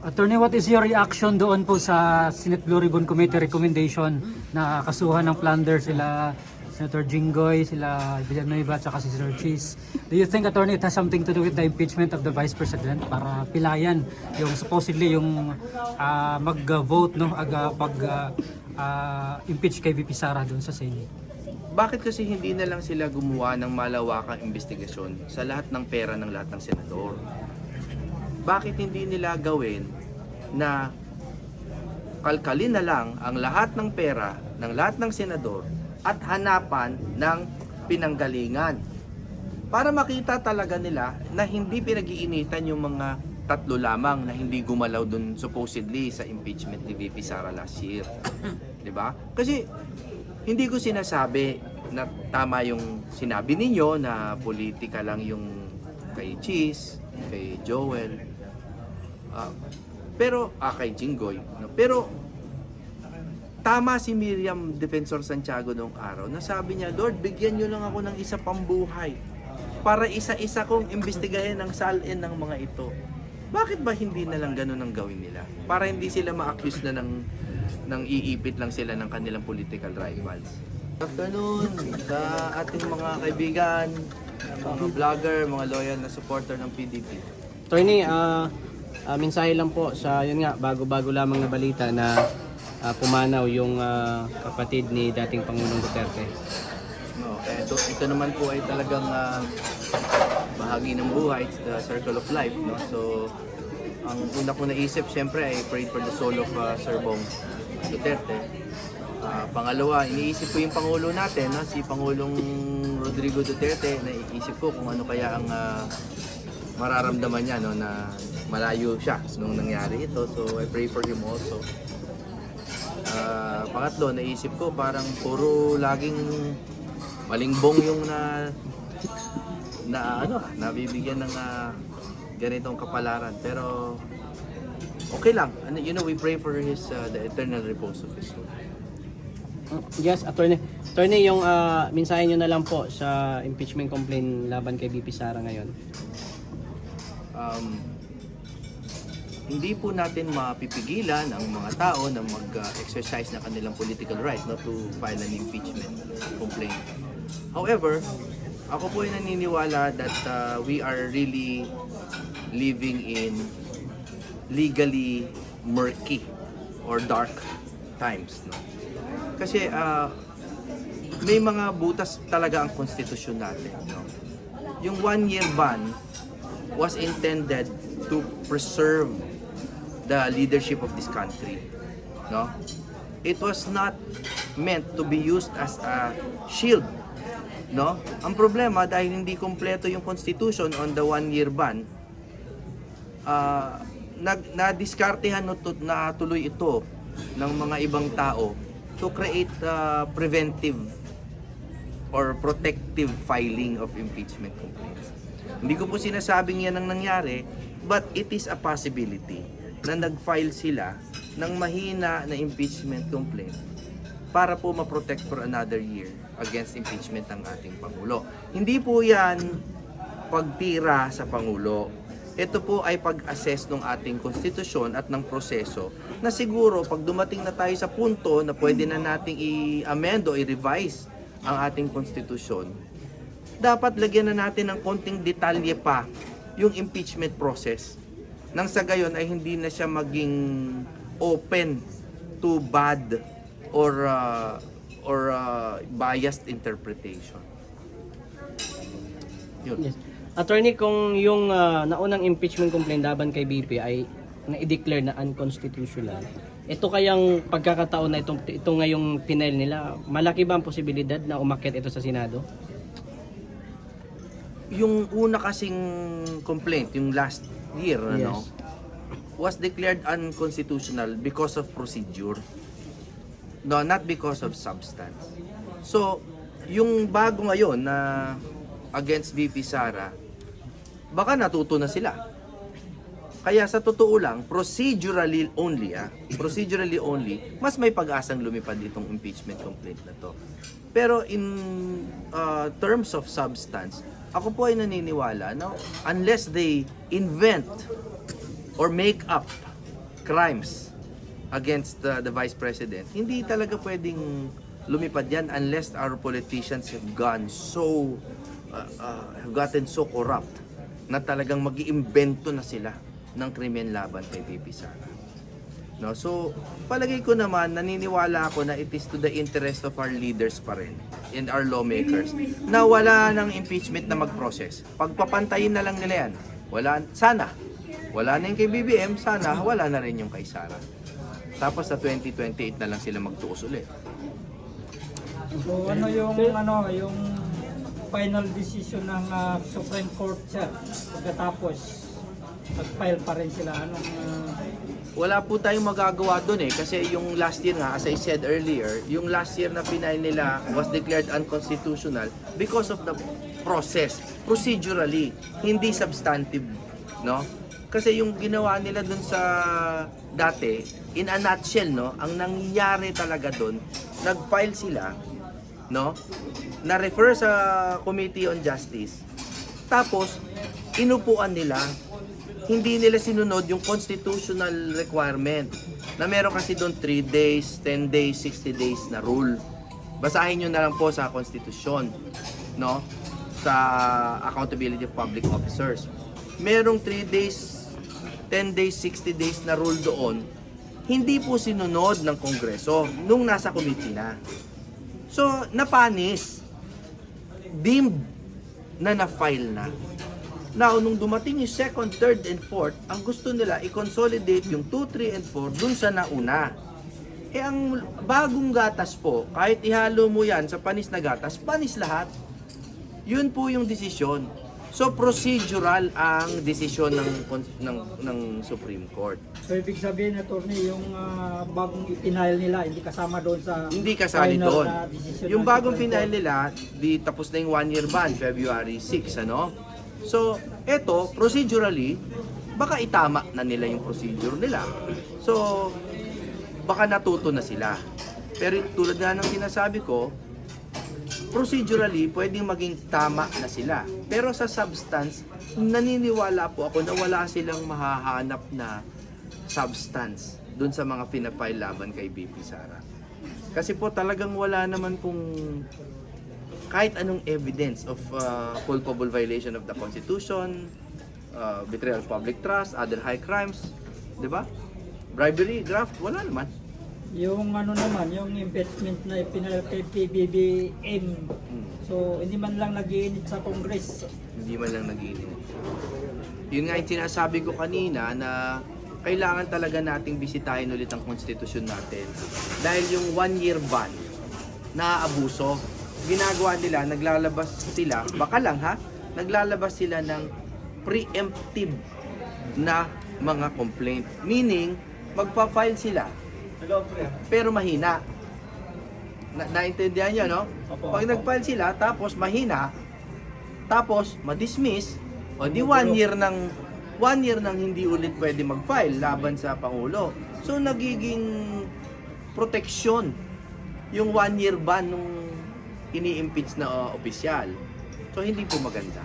Attorney, what is your reaction doon po sa Senate Blue Ribbon Committee recommendation na kasuhan ng plunder sila Senator Jinggoy, sila Villanueva at saka si Sir Cheese? Do you think, Attorney, it has something to do with the impeachment of the Vice President para pilayan yung supposedly yung mag-vote no impeach kay VP Sara doon sa Senate? Bakit kasi hindi na lang sila gumawa ng malawakang investigasyon sa lahat ng pera ng lahat ng senador? Bakit hindi nila gawin na kalkalin na lang ang lahat ng pera ng lahat ng senador at hanapan ng pinanggalingan? Para makita talaga nila na hindi pinag-iinitan yung mga tatlo lamang na hindi gumalaw dun supposedly sa impeachment ni VP Sara last year. 'Di ba? Kasi hindi ko sinasabi na tama yung sinabi ninyo na politika lang yung kay Cheese, kay Joel, pero kay Jinggoy. No? Pero tama si Miriam Defensor Santiago noong araw na sabi niya, Lord, bigyan nyo lang ako ng isa pang buhay para isa-isa kong imbestigahin ang salin ng mga ito. Bakit ba hindi na lang ganun ang gawin nila? Para hindi sila ma-accuse na ng iipit lang sila ng kanilang political rivals. Good afternoon sa ating mga kaibigan, mga vlogger, mga loyal na supporter ng PDP. Attorney, mensahe lang po sa yun nga bago-bago lamang na balita na pumanaw yung kapatid ni dating Pangulong Duterte. No, ito naman po ay talagang bahagi ng buhay, it's the circle of life, no? So ang una ko naisip siyempre ay pray for the soul of Sir Bong Duterte. Pangalawa, iniisip ko yung Pangulo natin, no? Si Pangulong Rodrigo Duterte. Naiisip ko kung ano kaya ang mararamdaman niya, no? Na malayo siya nung nangyari ito. So I pray for him also. Pangatlo, naisip ko parang puro laging malingbong yung nabibigyan ng ganitong kapalaran. Pero okay lang. You know, we pray for his the eternal repose of his soul. Yes, Attorney. Attorney, yung mensahe nyo na lang po sa impeachment complaint laban kay VP Sara ngayon. Hindi po natin mapipigilan ang mga tao na mag-exercise ng kanilang political right, no, to file an impeachment complaint. However, ako po ay naniniwala that we are really living in legally murky or dark times, no? Kasi may mga butas talaga ang konstitusyon natin, no? Yung 1-year ban was intended to preserve the leadership of this country, no? It was not meant to be used as a shield, no? Ang problema dahil hindi kompleto yung constitution on the 1-year ban, na-diskartehan na tuloy ito ng mga ibang tao to create preventive or protective filing of impeachment complaints. Hindi ko po sinasabing yan ang nangyari, but it is a possibility na nag-file sila ng mahina na impeachment complaint para po ma-protect for another year against impeachment ng ating Pangulo. Hindi po yan pagtira sa Pangulo. Ito po ay pag-assess ng ating konstitusyon at ng proseso na siguro pag dumating na tayo sa punto na pwede na nating i-amend o i-revise ang ating konstitusyon, dapat lagyan na natin ng konting detalye pa yung impeachment process. Nang sa gayon ay hindi na siya maging open to bad or biased interpretation. Yun. Yes. Attorney, kung yung naunang impeachment complaint laban kay BP ay na-declare na unconstitutional, ito kayang pagkakataon na ito ngayong pinail nila, malaki ba ang posibilidad na umakyat ito sa Senado? Yung una kasing complaint, yung last year, Yes. ano, was declared unconstitutional because of procedure. No, not because of substance. So, yung bago ngayon na against VP Sara, baka natuto na sila. Kaya sa totoo lang, procedurally only, mas may pag-asang lumipad itong impeachment complaint na to. Pero in terms of substance, ako po ay naniniwala, no, unless they invent or make up crimes against the Vice President, hindi talaga pwedeng lumipad yan unless our politicians have gotten so corrupt na talagang mag-iimbento na sila ng krimen laban kay VP Sara. No, so palagay ko naman, naniniwala ako na it is to the interest of our leaders pa rin and our lawmakers na wala ng impeachment na mag-process. Pagpapantayin na lang nila yan. Wala na yung kay BBM, sana wala na rin yung kay Sara. Tapos sa 2028 na lang sila magtuos ulit. So ano yung final decision ng Supreme Court, sir? Pagkatapos nag-file pa rin sila Wala po tayong magagawa doon kasi yung last year nga, as I said earlier, yung last year na final nila was declared unconstitutional because of the process, procedurally, hindi substantive, no? Kasi yung ginawa nila doon sa dati, in a nutshell, no, ang nangyari talaga doon, nag-file sila, no, na-refer sa Committee on Justice, tapos inupuan nila, hindi nila sinunod yung constitutional requirement na meron kasi doon 3 days, 10 days, 60 days na rule. Basahin nyo na lang po sa konstitusyon, no? Sa accountability of public officers. Merong 3 days, 10 days, 60 days na rule doon, hindi po sinunod ng Kongreso nung nasa committee na. So, napanis, deemed na na-file na. Now, nung dumating yung 2nd, 3rd, and 4th, ang gusto nila i-consolidate yung 2, 3, and 4 dun sa nauna. Ang bagong gatas po, kahit ihalo mo yan sa panis na gatas, panis lahat. Yun po yung desisyon. So, procedural ang desisyon ng Supreme Court. So ibig sabihin, attorney, yung bagong ipinahal nila, hindi kasama doon sa Hindi kasali final doon. na decision Yung ng bagong Supreme final Court. nila, tapos na yung 1-year ban, February 6, ano? So, eto, procedurally, baka itama na nila yung procedure nila. So, baka natuto na sila. Pero tulad nga ng sinasabi ko, procedurally, pwedeng maging tama na sila. Pero sa substance, naniniwala po ako na wala silang mahahanap na substance dun sa mga pinafile laban kay VP Sara. Kasi po talagang wala naman pong kahit anong evidence of culpable violation of the Constitution, betrayal of public trust, other high crimes, di ba? Bribery, graft, wala naman. Yung naman, yung impeachment na ipinahal kay PBBM, so hindi man lang nag-iinit sa Congress. Hindi man lang nag-iinit. Yun nga yung sinasabi ko kanina na kailangan talaga nating bisitahin ulit ang konstitusyon natin. Dahil yung 1-year ban, naaabuso. Ginagawa nila, naglalabas sila, baka lang naglalabas sila ng preemptive na mga complaint. Meaning, magpa-file sila, pero mahina. Naintindihan nyo, no? Pag nag-file sila, tapos mahina, tapos ma-dismiss, o di 1 year nang hindi ulit pwede mag-file laban sa Pangulo. So, nagiging proteksyon yung 1-year ban nung ini-impeach na opisyal. So, hindi po maganda.